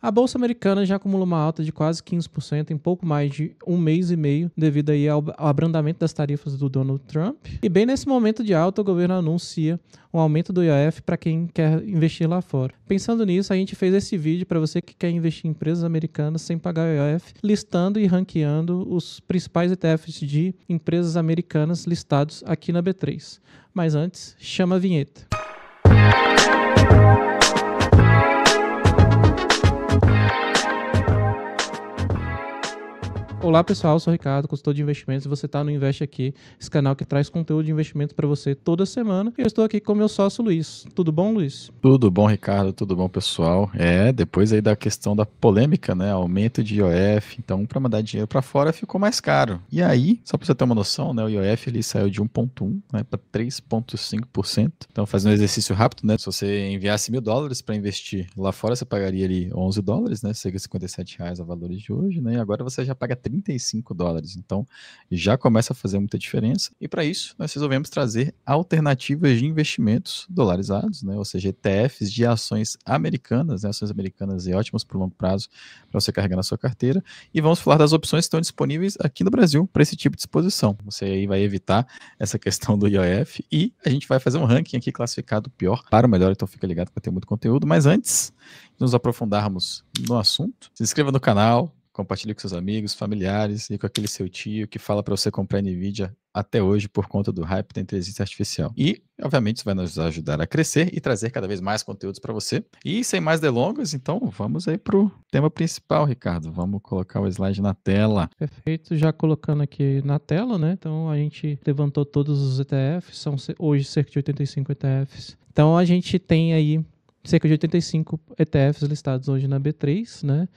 A Bolsa Americana já acumula uma alta de quase 15% em pouco mais de um mês e meio, devido aí ao abrandamento das tarifas do Donald Trump. E bem nesse momento de alta, o governo anuncia um aumento do IOF para quem quer investir lá fora. Pensando nisso, a gente fez esse vídeo para você que quer investir em empresas americanas sem pagar IOF, listando e ranqueando os principais ETFs de empresas americanas listados aqui na B3. Mas antes, chama a vinheta. Olá pessoal, eu sou o Ricardo, consultor de investimentos, e você está no Investe Aqui, esse canal que traz conteúdo de investimento para você toda semana. E eu estou aqui com o meu sócio Luiz. Tudo bom, Luiz? Tudo bom, Ricardo? Tudo bom, pessoal? Depois aí da questão da polêmica, né? Aumento de IOF, então para mandar dinheiro para fora ficou mais caro. E aí, só para você ter uma noção, né? O IOF ele saiu de 1,1, né, para 3,5%. Então, fazendo um exercício rápido, né? Se você enviasse $1.000 para investir lá fora, você pagaria ali $11, né? Chega a R$57 a valores de hoje, né? E agora você já paga $35. Então, já começa a fazer muita diferença. E para isso, nós resolvemos trazer alternativas de investimentos dolarizados, né? Ou seja, ETFs de ações americanas, né? Ações americanas ótimas para o longo prazo para você carregar na sua carteira. E vamos falar das opções que estão disponíveis aqui no Brasil para esse tipo de exposição. Você aí vai evitar essa questão do IOF e a gente vai fazer um ranking aqui classificado pior para o melhor, então fica ligado que vai ter muito conteúdo. Mas antes de nos aprofundarmos no assunto, se inscreva no canal, compartilhe com seus amigos, familiares e com aquele seu tio que fala para você comprar NVIDIA até hoje por conta do hype da inteligência artificial. E, obviamente, isso vai nos ajudar a crescer e trazer cada vez mais conteúdos para você. E, sem mais delongas, então, vamos aí para o tema principal, Ricardo. Vamos colocar o slide na tela. Perfeito, já colocando aqui na tela, né? Então, a gente levantou todos os ETFs, são hoje cerca de 85 ETFs. Então, a gente tem aí cerca de 85 ETFs listados hoje na B3, né?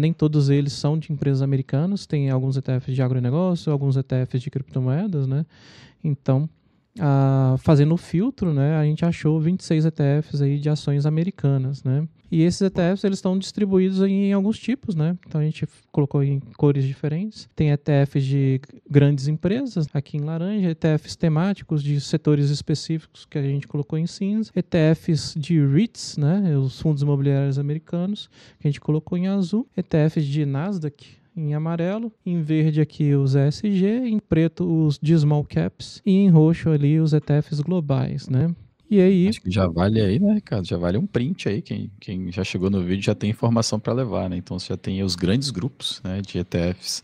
Nem todos eles são de empresas americanas, tem alguns ETFs de agronegócio, alguns ETFs de criptomoedas, né? Então, fazendo o filtro, né, a gente achou 26 ETFs aí de ações americanas, né? E esses ETFs eles estão distribuídos em alguns tipos, né? Então a gente colocou em cores diferentes. Tem ETFs de grandes empresas, aqui em laranja, ETFs temáticos de setores específicos que a gente colocou em cinza, ETFs de REITs, né, os fundos imobiliários americanos, que a gente colocou em azul, ETFs de Nasdaq em amarelo, em verde aqui os ESG, em preto os de small caps e em roxo ali os ETFs globais, né? E aí... Acho que já vale aí, né, Ricardo? Já vale um print aí. Quem já chegou no vídeo já tem informação para levar, né? Então você já tem os grandes grupos, né, de ETFs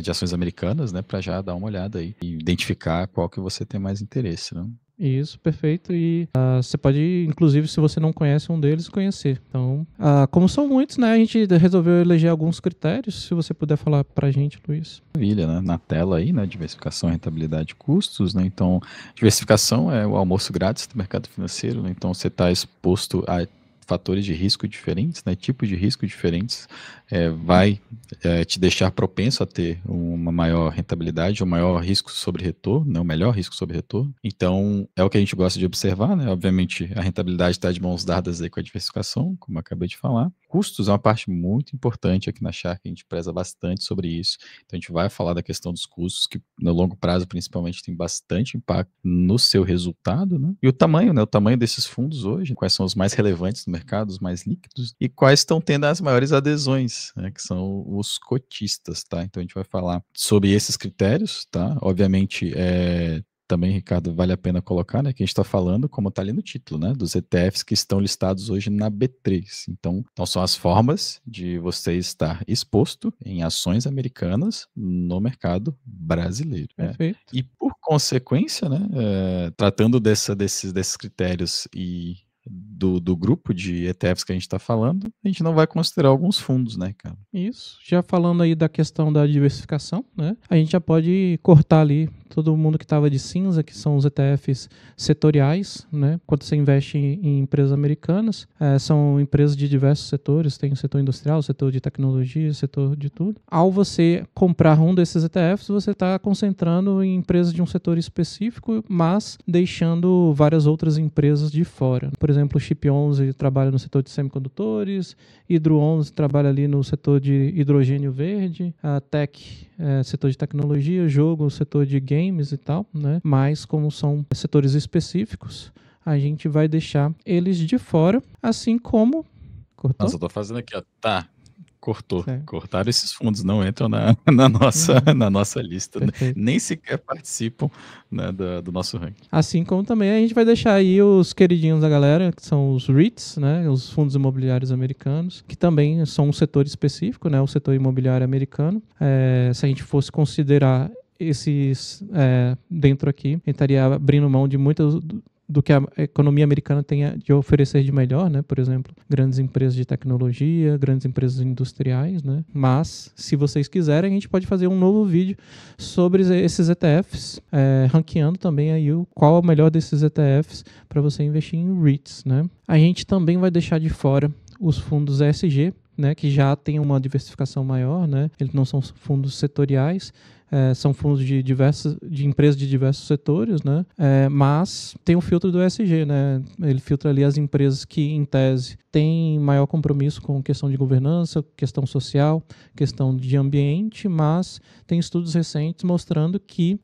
de ações americanas, né, para já dar uma olhada aí e identificar qual que você tem mais interesse, né? Isso, perfeito. E você pode, inclusive, se você não conhece um deles, conhecer. Então, como são muitos, né, a gente resolveu eleger alguns critérios. Se você puder falar pra gente, Luiz. Maravilha, né? Na tela aí, né? Diversificação, rentabilidade e custos, né? Então, diversificação é o almoço grátis do mercado financeiro, né? Então, você está exposto a fatores de risco diferentes, né, tipos de risco diferentes, vai te deixar propenso a ter uma maior rentabilidade, um maior risco sobre retorno, né, o melhor risco sobre retorno. Então, é o que a gente gosta de observar, né? Obviamente, a rentabilidade está de mãos dadas aí com a diversificação, como eu acabei de falar. Custos é uma parte muito importante aqui na Shark, a gente preza bastante sobre isso. Então, a gente vai falar da questão dos custos, que no longo prazo, principalmente, tem bastante impacto no seu resultado, né? E o tamanho, né? O tamanho desses fundos hoje, quais são os mais relevantes no mercado, os mais líquidos, e quais estão tendo as maiores adesões, né? Que são os cotistas, tá? Então, a gente vai falar sobre esses critérios, tá? Obviamente, também, Ricardo, vale a pena colocar, né, que a gente está falando, como está ali no título, né, dos ETFs que estão listados hoje na B3. Então são as formas de você estar exposto em ações americanas no mercado brasileiro. Perfeito. E por consequência, né, tratando desses critérios e do grupo de ETFs que a gente está falando, a gente não vai considerar alguns fundos, né, cara? Isso. Já falando aí da questão da diversificação, né? A gente já pode cortar ali todo mundo que estava de cinza, que são os ETFs setoriais, né? Quando você investe em empresas americanas, são empresas de diversos setores, tem o setor industrial, o setor de tecnologia, o setor de tudo. Ao você comprar um desses ETFs, você está concentrando em empresas de um setor específico, mas deixando várias outras empresas de fora. Por exemplo, o Chip 11 trabalha no setor de semicondutores, Hydro 11 trabalha ali no setor de hidrogênio verde, a Tech, setor de tecnologia, jogo, setor de games e tal, né? Mas como são setores específicos, a gente vai deixar eles de fora, assim como Cortou? Nossa, eu tô fazendo aqui, ó. Tá. Cortou. Certo. Cortaram esses fundos, não entram na nossa lista. Perfeito. Nem sequer participam, né, do nosso ranking. Assim como também a gente vai deixar aí os queridinhos da galera, que são os REITs, né, os fundos imobiliários americanos, que também são um setor específico, né, o setor imobiliário americano. Se a gente fosse considerar esses dentro aqui, a gente estaria abrindo mão de muitas do que a economia americana tem de oferecer de melhor, né? Por exemplo, grandes empresas de tecnologia, grandes empresas industriais, né? Mas, se vocês quiserem, a gente pode fazer um novo vídeo sobre esses ETFs, ranqueando também aí qual é o melhor desses ETFs para você investir em REITs, né? A gente também vai deixar de fora os fundos ESG, né? Que já tem uma diversificação maior, né? Eles não são fundos setoriais, são fundos de empresas de diversos setores, né? Mas tem o filtro do ESG, né? Ele filtra ali as empresas que, em tese, têm maior compromisso com questão de governança, questão social, questão de ambiente, mas tem estudos recentes mostrando que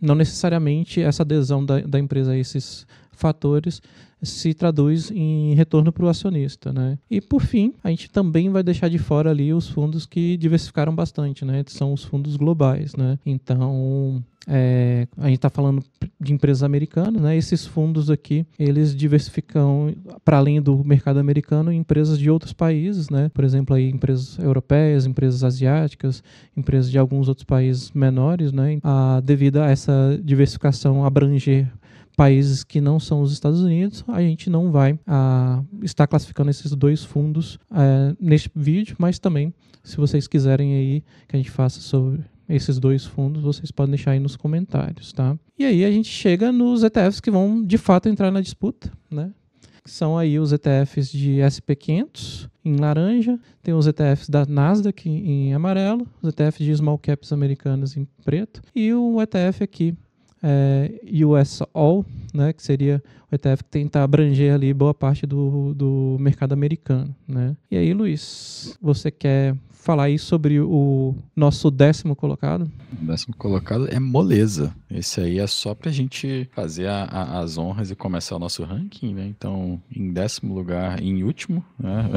não necessariamente essa adesão da empresa a esses fatores se traduz em retorno para o acionista, né? E por fim, a gente também vai deixar de fora ali os fundos que diversificaram bastante, né? São os fundos globais, né? Então, a gente está falando de empresas americanas, né? Esses fundos aqui, eles diversificam para além do mercado americano em empresas de outros países, né? Por exemplo, aí empresas europeias, empresas asiáticas, empresas de alguns outros países menores, né? Devido a essa diversificação abranger países que não são os Estados Unidos, a gente não vai estar classificando esses dois fundos neste vídeo, mas também, se vocês quiserem aí que a gente faça sobre esses dois fundos, vocês podem deixar aí nos comentários, tá? E aí a gente chega nos ETFs que vão, de fato, entrar na disputa, né? São aí os ETFs de SP500 em laranja, tem os ETFs da Nasdaq em amarelo, os ETFs de Small Caps americanas em preto, e o ETF aqui, US All, né, que seria o ETF que tenta abranger ali boa parte do mercado americano, né? E aí, Luiz, você quer falar aí sobre o nosso 10º colocado? O 10º colocado é moleza. Esse aí é só pra gente fazer as honras e começar o nosso ranking, né? Então, em 10º lugar, em último, né?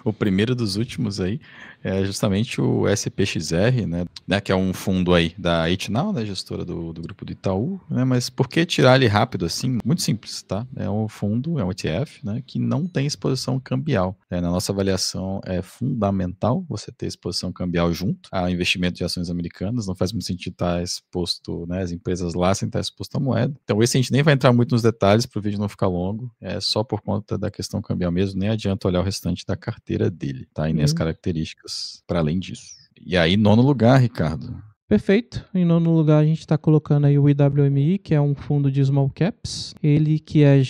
O primeiro dos últimos aí, é justamente o SPXR, né? Que é um fundo aí da Itnal, né? Gestora do grupo do Itaú, né? Mas por que tirar ele rápido assim? Muito simples, tá? É um fundo, é um ETF, né? Que não tem exposição cambial. Na nossa avaliação, é fundamental você ter exposição cambial junto ao investimento de ações americanas. Não faz muito sentido estar exposto, né? As empresas lá sem estar exposto à moeda. Então, esse a gente nem vai entrar muito nos detalhes para o vídeo não ficar longo. É só por conta da questão cambial mesmo. Nem adianta olhar o restante da carteira dele, tá? E nem as características para além disso. E aí, 9º lugar, Ricardo. Perfeito. Em 9º lugar, a gente está colocando aí o IWMI, que é um fundo de small caps. Ele que é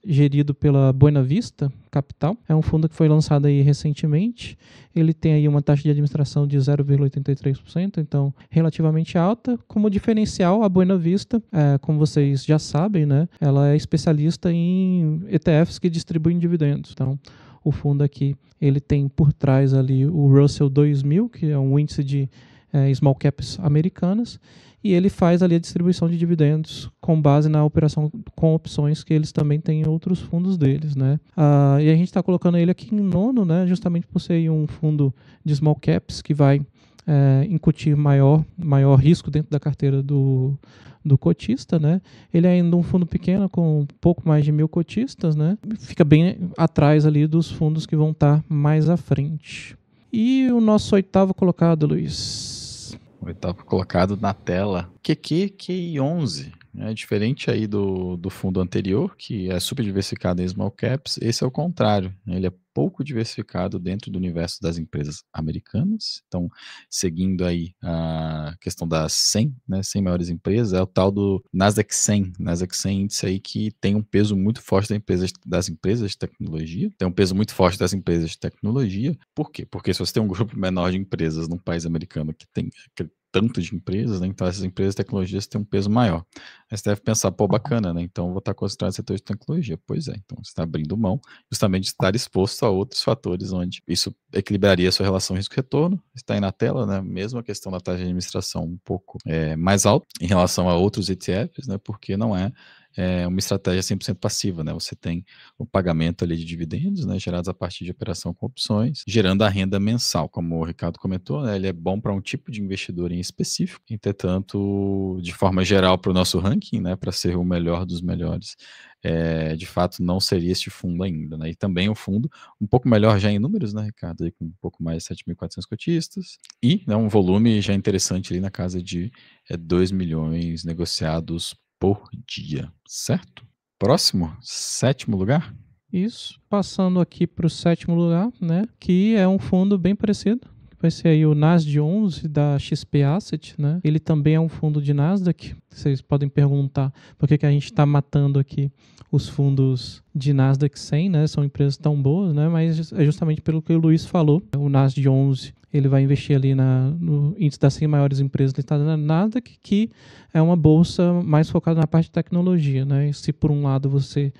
gerido pela Buena Vista Capital. É um fundo que foi lançado aí recentemente. Ele tem aí uma taxa de administração de 0,83%, então relativamente alta. Como diferencial, a Buena Vista, como vocês já sabem, né, ela é especialista em ETFs que distribuem dividendos. Então, o fundo aqui, ele tem por trás ali o Russell 2000, que é um índice de small caps americanas, e ele faz ali a distribuição de dividendos com base na operação com opções que eles também têm em outros fundos deles, né? E a gente está colocando ele aqui em 9º, né? Justamente por ser um fundo de small caps que vai incutir maior risco dentro da carteira do cotista, né? Ele é ainda um fundo pequeno com um pouco mais de 1.000 cotistas, né? Fica bem atrás ali dos fundos que vão estar mais à frente. E o nosso 8º colocado, Luiz? O 8º colocado na tela, QQQI11. É diferente aí do fundo anterior, que é super diversificado em small caps. Esse é o contrário, ele é pouco diversificado dentro do universo das empresas americanas. Então, seguindo aí a questão das 100, né, 100 maiores empresas, é o tal do Nasdaq 100. Nasdaq 100 índice aí que tem um peso muito forte das empresas de tecnologia. Tem um peso muito forte das empresas de tecnologia. Por quê? Porque se você tem um grupo menor de empresas num país americano que tem tanto de empresas, né? Então essas empresas de tecnologias têm um peso maior. Aí você deve pensar, pô, bacana, né? Então vou estar concentrado no setor de tecnologia. Pois é, então você está abrindo mão justamente de estar exposto a outros fatores onde isso equilibraria a sua relação risco-retorno. Está aí na tela, né? Mesmo a questão da taxa de administração um pouco mais alta em relação a outros ETFs, né? Porque não é uma estratégia 100% passiva, né? Você tem o pagamento ali de dividendos, né, gerados a partir de operação com opções, gerando a renda mensal, como o Ricardo comentou, né? Ele é bom para um tipo de investidor em específico, entretanto, de forma geral para o nosso ranking, né, para ser o melhor dos melhores, de fato não seria este fundo ainda, né? E também o fundo um pouco melhor já em números, né, Ricardo, aí com um pouco mais de 7.400 cotistas e, né, um volume já interessante ali na casa de 2 milhões negociados por dia, certo? Próximo, 7º lugar. Isso, passando aqui para o 7º lugar, né, que é um fundo bem parecido, vai ser aí o Nasdaq 11 da XP Asset, né? Ele também é um fundo de Nasdaq. Vocês podem perguntar por que a gente está matando aqui os fundos de Nasdaq 100, né? São empresas tão boas, né? Mas é justamente pelo que o Luiz falou. O Nasdaq 11, ele vai investir ali no índice das 100 maiores empresas listadas na Nasdaq, que é uma bolsa mais focada na parte de tecnologia, né? E se por um lado você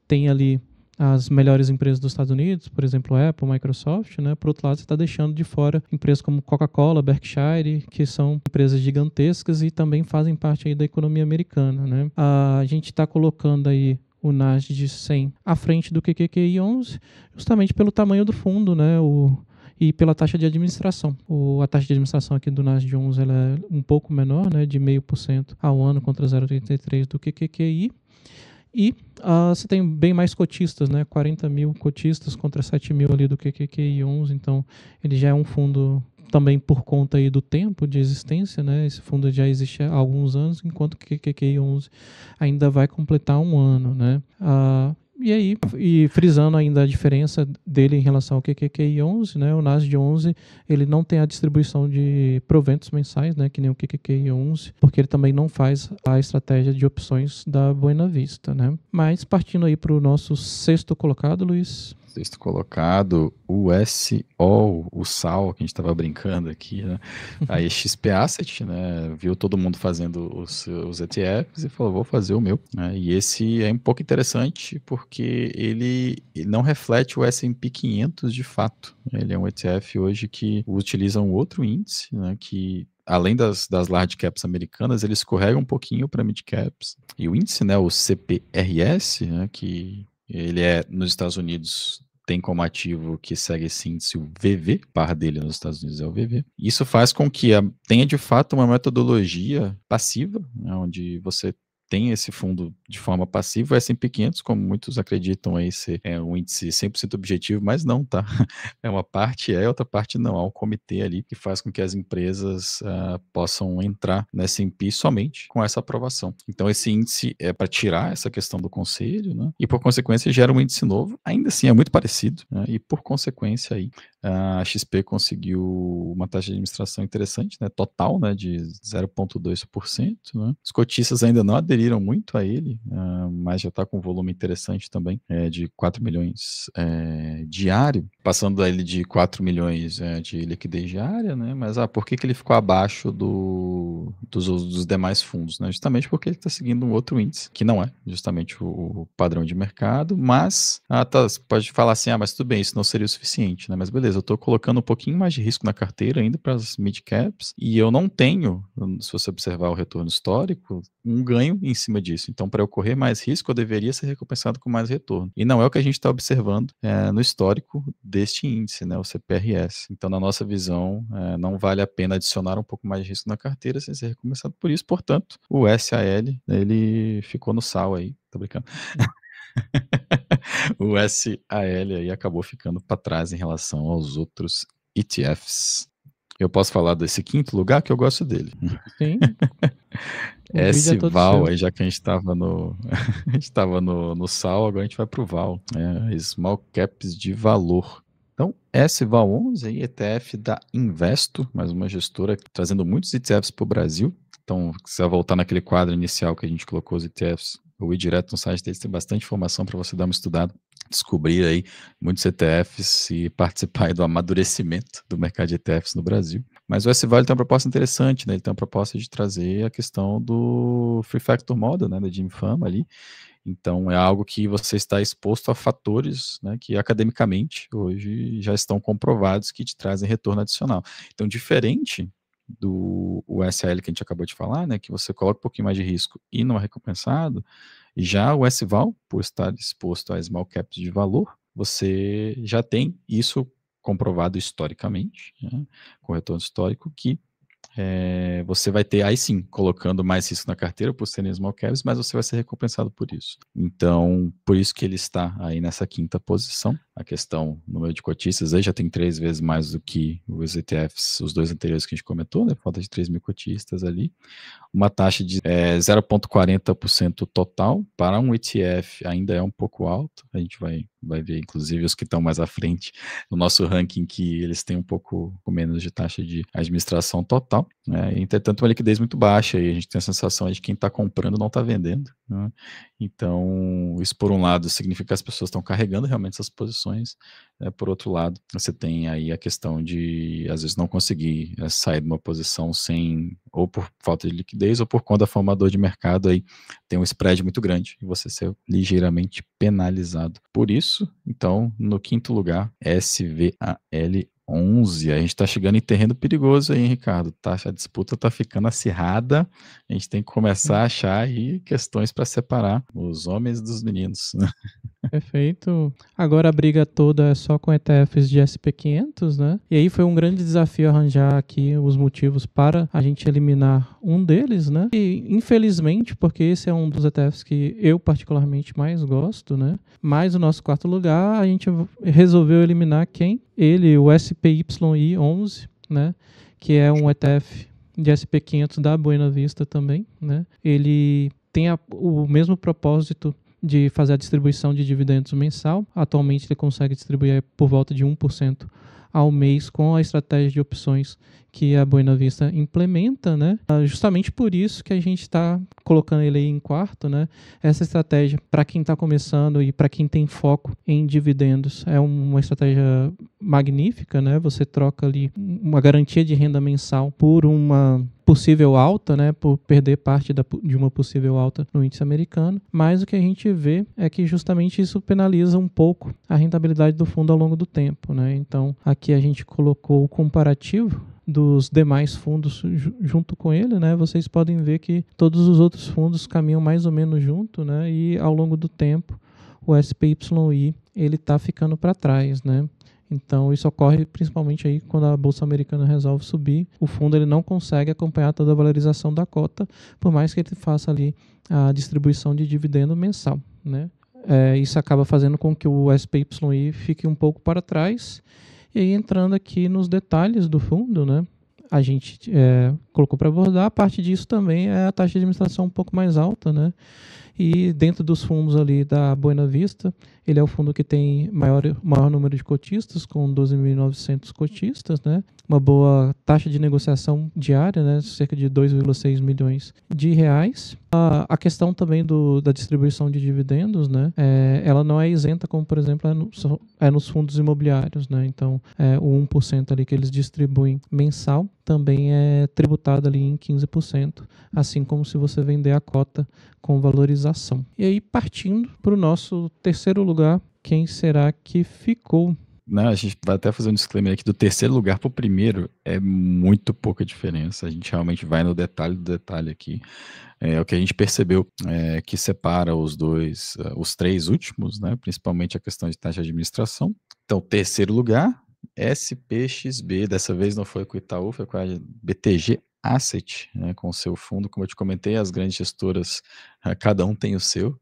tem ali as melhores empresas dos Estados Unidos, por exemplo, Apple, Microsoft, né? Por outro lado, você está deixando de fora empresas como Coca-Cola, Berkshire, que são empresas gigantescas e também fazem parte aí da economia americana, né? A gente está colocando aí o Nasdaq 100 à frente do QQQI 11, justamente pelo tamanho do fundo, né? E pela taxa de administração. A taxa de administração aqui do Nasdaq 11 ela é um pouco menor, né? De 0,5% ao ano contra 0,83% do QQQI. E você tem bem mais cotistas, né? 40 mil cotistas contra 7 mil ali do QQQI 11. Então, ele já é um fundo também por conta aí do tempo de existência, né? Esse fundo já existe há alguns anos, enquanto que o QQQI 11 ainda vai completar um ano, né? E aí, frisando ainda a diferença dele em relação ao QQQI 11, né? O Nasdaq 11, ele não tem a distribuição de proventos mensais, né? Que nem o QQQI 11, porque ele também não faz a estratégia de opções da Buena Vista, né? Mas partindo aí para o nosso 6º colocado, Luiz. 6º colocado, o SO, o SAL, que a gente estava brincando aqui, né? A XP Asset, né? Viu todo mundo fazendo os ETFs e falou, vou fazer o meu, né? E esse é um pouco interessante porque ele não reflete o S&P 500 de fato. Ele é um ETF hoje que utiliza um outro índice, né? Que além das large caps americanas, ele escorrega um pouquinho para mid caps. E o índice, né? O CPRS, né? Que ele nos Estados Unidos, tem como ativo que segue esse índice o VV, par dele nos Estados Unidos é o VV. Isso faz com que tenha de fato uma metodologia passiva, né, onde você tem esse fundo de forma passiva, o S&P 500, como muitos acreditam aí ser um índice 100% objetivo, mas não, tá? É uma parte outra parte não. Há um comitê ali que faz com que as empresas possam entrar no S&P somente com essa aprovação. Então esse índice é para tirar essa questão do conselho, né? E por consequência gera um índice novo, ainda assim é muito parecido, né? E por consequência aí a XP conseguiu uma taxa de administração interessante, né? Total, né? De 0,2%, né? Os cotistas ainda não aderiram muito a ele, mas já está com um volume interessante também, de 4 milhões diário, passando ele de 4 milhões de liquidez diária, né? Mas por que ele ficou abaixo dos demais fundos, né? Justamente porque ele está seguindo um outro índice, que não é justamente o padrão de mercado, mas você pode falar assim, mas tudo bem, isso não seria o suficiente, né? Mas beleza, eu estou colocando um pouquinho mais de risco na carteira ainda para as mid caps, e eu não tenho, se você observar o retorno histórico, um ganho em cima disso. Então, para eu correr mais risco, eu deveria ser recompensado com mais retorno. E não é o que a gente está observando no histórico deste índice, né, o CPRS. Então, na nossa visão, não vale a pena adicionar um pouco mais de risco na carteira sem ser recompensado por isso. Portanto, o SAL, ele ficou no sal aí. Tô brincando. O SAL aí acabou ficando para trás em relação aos outros ETFs. Eu posso falar desse 5º lugar que eu gosto dele. Sim. O vídeo é todo S-Val, seu. aí já que a gente estava a gente tava no SAL, agora a gente vai para o VAL, Small Caps de Valor. Então, S-Val 11 aí, ETF da Investo, mais uma gestora trazendo muitos ETFs para o Brasil. Então, se você voltar naquele quadro inicial que a gente colocou os ETFs, ou ir direto no site deles, tem bastante informação para você dar uma estudada, descobrir aí muitos ETFs e participar aí do amadurecimento do mercado de ETFs no Brasil. Mas o S-Val tem uma proposta interessante, né? Ele tem uma proposta de trazer a questão do Free Factor Model, né? Da Jim Fama ali. Então, é algo que você está exposto a fatores, né, que academicamente hoje já estão comprovados que te trazem retorno adicional. Então, diferente do SAL que a gente acabou de falar, né, que você coloca um pouquinho mais de risco e não é recompensado, já o SVAL, por estar exposto a small caps de valor, você já tem isso comprovado historicamente, né, com retorno histórico, que você vai ter, aí sim, colocando mais risco na carteira por serem small caps, mas você vai ser recompensado por isso. Então, por isso que ele está aí nessa quinta posição. A questão, número de cotistas, aí já tem 3 vezes mais do que os ETFs, os dois anteriores que a gente comentou, né? Falta de 3 mil cotistas ali. Uma taxa de 0,40% total. Para um ETF ainda é um pouco alto. A gente vai ver, inclusive, os que estão mais à frente no nosso ranking, que eles têm um pouco menos de taxa de administração total. Né? Entretanto, uma liquidez muito baixa e a gente tem a sensação de que quem está comprando não está vendendo. Né? Então, isso por um lado significa que as pessoas estão carregando realmente essas posições. Por outro lado, você tem aí a questão de, às vezes, não conseguir sair de uma posição sem, ou por falta de liquidez, ou por conta da formador de mercado, aí tem um spread muito grande e você ser ligeiramente penalizado. Por isso, então, no quinto lugar, SVAL11. A gente está chegando em terreno perigoso aí, hein, Ricardo? A disputa está ficando acirrada. A gente tem que começar a achar aí questões para separar os homens dos meninos. Perfeito. Agora a briga toda é só com ETFs de SP500, né? E aí foi um grande desafio arranjar aqui os motivos para a gente eliminar um deles, né? E infelizmente, porque esse é um dos ETFs que eu particularmente mais gosto, né? Mas o nosso quarto lugar, a gente resolveu eliminar quem? Ele, o SPY11, né? Que é um ETF de SP500 da Buena Vista também, né? Ele tem o mesmo propósito de fazer a distribuição de dividendos mensal. Atualmente ele consegue distribuir por volta de 1% ao mês com a estratégia de opções que a Buena Vista implementa, né? Justamente por isso que a gente está colocando ele aí em quarto, né? Essa estratégia, para quem está começando e para quem tem foco em dividendos, é uma estratégia magnífica, né? Você troca ali uma garantia de renda mensal por uma possível alta, né, por perder parte de uma possível alta no índice americano, mas o que a gente vê é que justamente isso penaliza um pouco a rentabilidade do fundo ao longo do tempo, né? Então, aqui a gente colocou o comparativo dos demais fundos junto com ele, né? Vocês podem ver que todos os outros fundos caminham mais ou menos junto, né? E ao longo do tempo, o SPYI ele está ficando para trás, né? Então isso ocorre principalmente aí quando a Bolsa Americana resolve subir, o fundo ele não consegue acompanhar toda a valorização da cota, por mais que ele faça ali a distribuição de dividendo mensal, né? Isso acaba fazendo com que o SPYI fique um pouco para trás. E aí entrando aqui nos detalhes do fundo, né? A gente colocou para abordar, a parte disso também é a taxa de administração um pouco mais alta, né? E dentro dos fundos ali da Buena Vista, ele é o fundo que tem maior número de cotistas, com 12.900 cotistas, né? Uma boa taxa de negociação diária, né? Cerca de 2,6 milhões de reais. A questão também da distribuição de dividendos, né? Ela não é isenta, como por exemplo é nos fundos imobiliários, né? Então, o 1% ali que eles distribuem mensal também é tributado ali em 15%, assim como se você vender a cota com valorização. E aí, partindo para o nosso terceiro lugar, quem será que ficou? Não, a gente vai até fazer um disclaimer aqui, do terceiro lugar para o primeiro é muito pouca diferença, a gente realmente vai no detalhe do detalhe aqui. O que a gente percebeu que separa os três últimos, né, principalmente a questão de taxa de administração. Então, terceiro lugar, SPXB, dessa vez não foi com o Itaú, foi com a BTG Asset, né, com o seu fundo, como eu te comentei, as grandes gestoras, cada um tem o seu.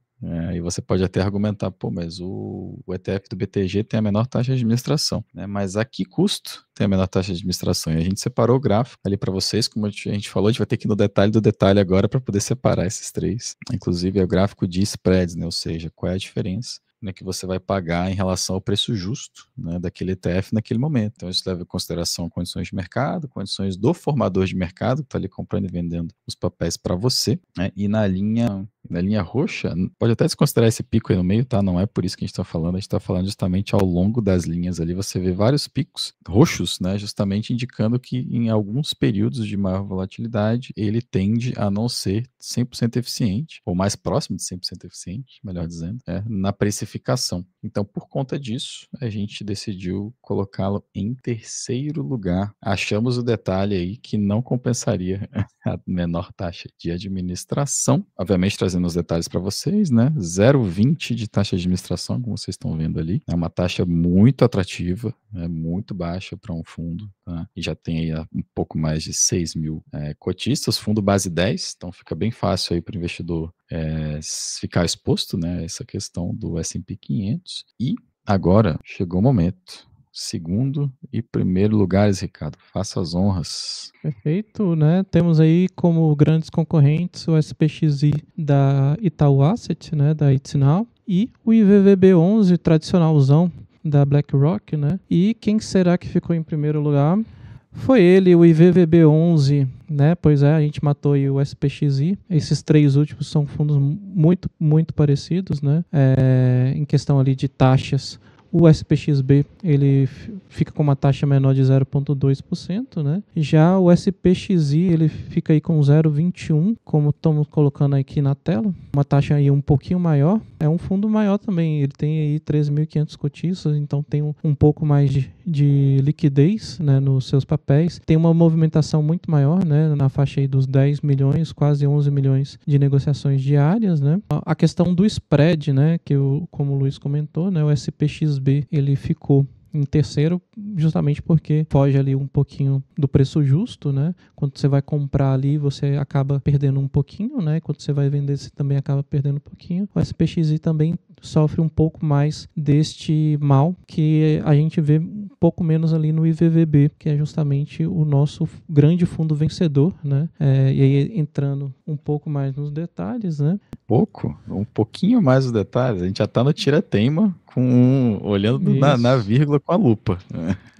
E você pode até argumentar, pô, mas o ETF do BTG tem a menor taxa de administração, né? Mas a que custo tem a menor taxa de administração? E a gente separou o gráfico ali para vocês, como a gente falou, a gente vai ter que ir no detalhe do detalhe agora para poder separar esses três. Inclusive é o gráfico de spreads, né? Ou seja, qual é a diferença, né, que você vai pagar em relação ao preço justo, né, daquele ETF naquele momento. Então isso leva em consideração condições de mercado, condições do formador de mercado, que está ali comprando e vendendo os papéis para você, né? E na linha Na linha roxa, pode até desconsiderar esse pico aí no meio, tá? Não é por isso que a gente está falando justamente ao longo das linhas ali, você vê vários picos roxos, né? Justamente indicando que em alguns períodos de maior volatilidade, ele tende a não ser 100% eficiente, ou mais próximo de 100% eficiente, melhor dizendo, na precificação. Então, por conta disso, a gente decidiu colocá-lo em terceiro lugar. Achamos o detalhe aí que não compensaria a menor taxa de administração, obviamente trazendo os detalhes para vocês, né? 0,20 de taxa de administração, como vocês estão vendo ali. É uma taxa muito atrativa, muito baixa para um fundo, tá? E já tem aí um pouco mais de 6 mil cotistas, fundo base 10, então fica bem fácil aí para o investidor ficar exposto, né? Essa questão do S&P 500. E agora chegou o momento. Segundo e primeiro lugares, Ricardo. Faça as honras. Perfeito, né? Temos aí como grandes concorrentes o SPXI da Itaú Asset, né? Da It's Now, e o IVVB11 tradicionalzão da BlackRock, né? E quem será que ficou em primeiro lugar? Foi ele, o IVVB11, né? Pois é, a gente matou aí o SPXI. Esses três últimos são fundos muito, muito parecidos, né? Em questão ali de taxas. O SPXB, ele fica com uma taxa menor de 0,2%, né? Já o SPXI, ele fica aí com 0,21%, como estamos colocando aqui na tela. Uma taxa aí um pouquinho maior. É um fundo maior também, ele tem aí 13.500 cotistas, então tem um pouco mais de liquidez, né, nos seus papéis. Tem uma movimentação muito maior, né, na faixa aí dos 10 milhões, quase 11 milhões de negociações diárias, né? A questão do spread, né, que como o Luiz comentou, né, o SPXB, ele ficou em terceiro, justamente porque foge ali um pouquinho do preço justo, né? Quando você vai comprar ali, você acaba perdendo um pouquinho, né? Quando você vai vender, você também acaba perdendo um pouquinho. O SPXI também sofre um pouco mais deste mal que a gente vê um pouco menos ali no IVVB, que é justamente o nosso grande fundo vencedor, né? E aí entrando um pouco mais nos detalhes, né? Um pouquinho mais os detalhes, a gente já tá no tira-teima olhando na vírgula com a lupa.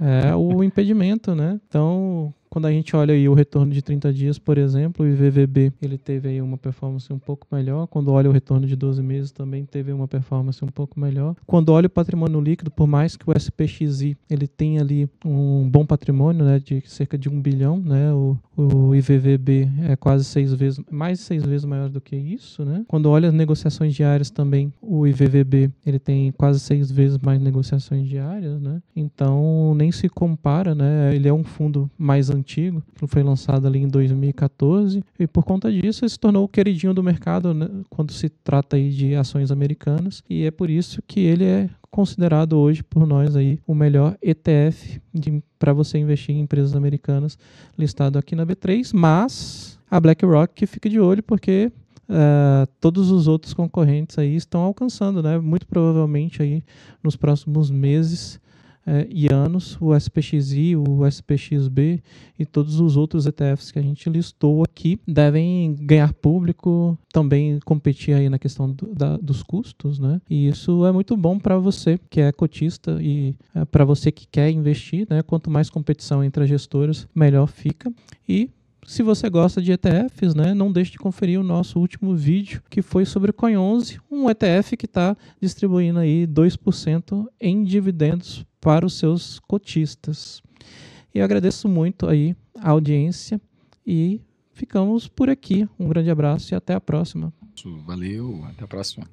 É o impedimento, né? Então, quando a gente olha aí o retorno de 30 dias, por exemplo, o IVVB, ele teve aí uma performance um pouco melhor. Quando olha o retorno de 12 meses, também teve uma performance um pouco melhor. Quando olha o patrimônio líquido, por mais que o SPXI, ele tenha ali um bom patrimônio, né, de cerca de 1 bilhão, né? O IVVB é quase mais de 6 vezes maior do que isso, né? Quando olha as negociações diárias também, o IVVB, ele tem quase 6 vezes mais negociações diárias, né? Então, nem se compara, né? Ele é um fundo mais antigo, que foi lançado ali em 2014, e por conta disso ele se tornou o queridinho do mercado, né, quando se trata aí de ações americanas, e é por isso que ele é considerado hoje por nós aí o melhor ETF para você investir em empresas americanas listado aqui na B3, mas a BlackRock que fica de olho porque todos os outros concorrentes aí estão alcançando, né, muito provavelmente aí nos próximos meses e anos, o SPXI, o SPXB e todos os outros ETFs que a gente listou aqui devem ganhar público, também competir aí na questão dos custos, né? E isso é muito bom para você que é cotista e para você que quer investir, né? Quanto mais competição entre as gestoras, melhor fica. E se você gosta de ETFs, né, não deixe de conferir o nosso último vídeo, que foi sobre o Coin11, um ETF que está distribuindo aí 2% em dividendos para os seus cotistas. E eu agradeço muito aí a audiência e ficamos por aqui. Um grande abraço e até a próxima. Valeu, até a próxima.